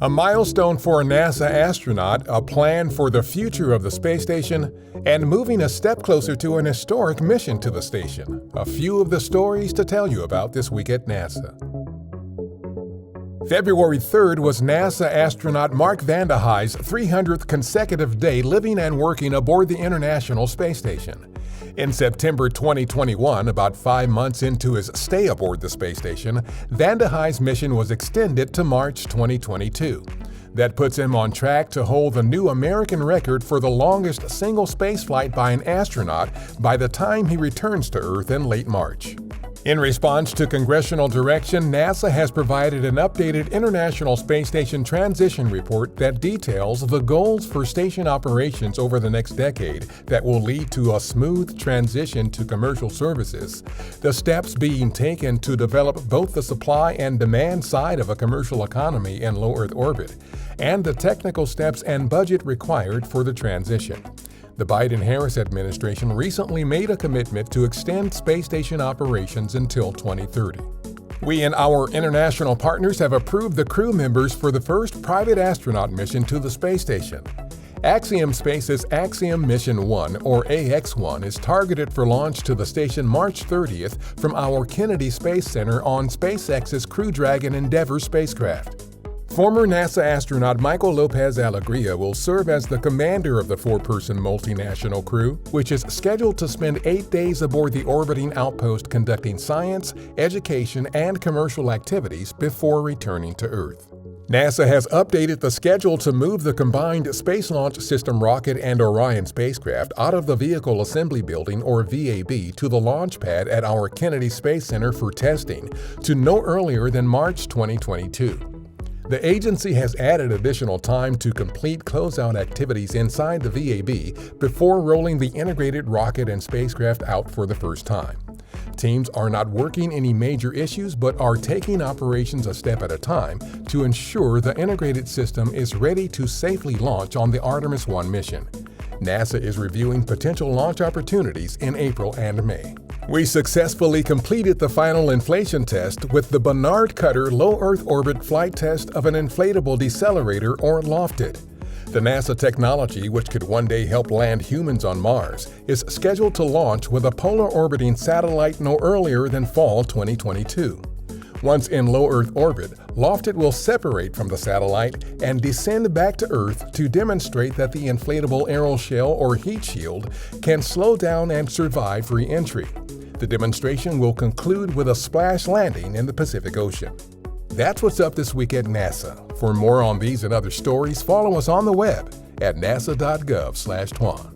A milestone for a NASA astronaut, a plan for the future of the space station, and moving a step closer to an historic mission to the station. A few of the stories to tell you about this week at NASA. February 3rd was NASA astronaut Mark Vande Heij's 300th consecutive day living and working aboard the International Space Station. In September 2021, about 5 months into his stay aboard the space station, Vande Heij's mission was extended to March 2022. That puts him on track to hold the new American record for the longest single spaceflight by an astronaut by the time he returns to Earth in late March. In response to congressional direction, NASA has provided an updated International Space Station transition report that details the goals for station operations over the next decade that will lead to a smooth transition to commercial services, the steps being taken to develop both the supply and demand side of a commercial economy in low Earth orbit, and the technical steps and budget required for the transition. The Biden-Harris administration recently made a commitment to extend space station operations until 2030. We and our international partners have approved the crew members for the first private astronaut mission to the space station. Axiom Space's Axiom Mission 1, or AX-1, is targeted for launch to the station March 30th from our Kennedy Space Center on SpaceX's Crew Dragon Endeavour spacecraft. Former NASA astronaut Michael Lopez Alegria will serve as the commander of the 4-person multinational crew, which is scheduled to spend 8 days aboard the orbiting outpost conducting science, education, and commercial activities before returning to Earth. NASA has updated the schedule to move the combined Space Launch System rocket and Orion spacecraft out of the Vehicle Assembly Building, or VAB, to the launch pad at our Kennedy Space Center for testing to no earlier than March 2022. The agency has added additional time to complete closeout activities inside the VAB before rolling the integrated rocket and spacecraft out for the first time. Teams are not working any major issues but are taking operations a step at a time to ensure the integrated system is ready to safely launch on the Artemis 1 mission. NASA is reviewing potential launch opportunities in April and May. We successfully completed the final inflation test with the Barnard Cutter Low Earth Orbit flight test of an inflatable decelerator, or LOFTID. The NASA technology, which could one day help land humans on Mars, is scheduled to launch with a polar orbiting satellite no earlier than fall 2022. Once in low Earth orbit, LOFTID will separate from the satellite and descend back to Earth to demonstrate that the inflatable aeroshell or heat shield can slow down and survive re-entry. The demonstration will conclude with a splash landing in the Pacific Ocean. That's what's up this week at NASA. For more on these and other stories, follow us on the web at nasa.gov/twan.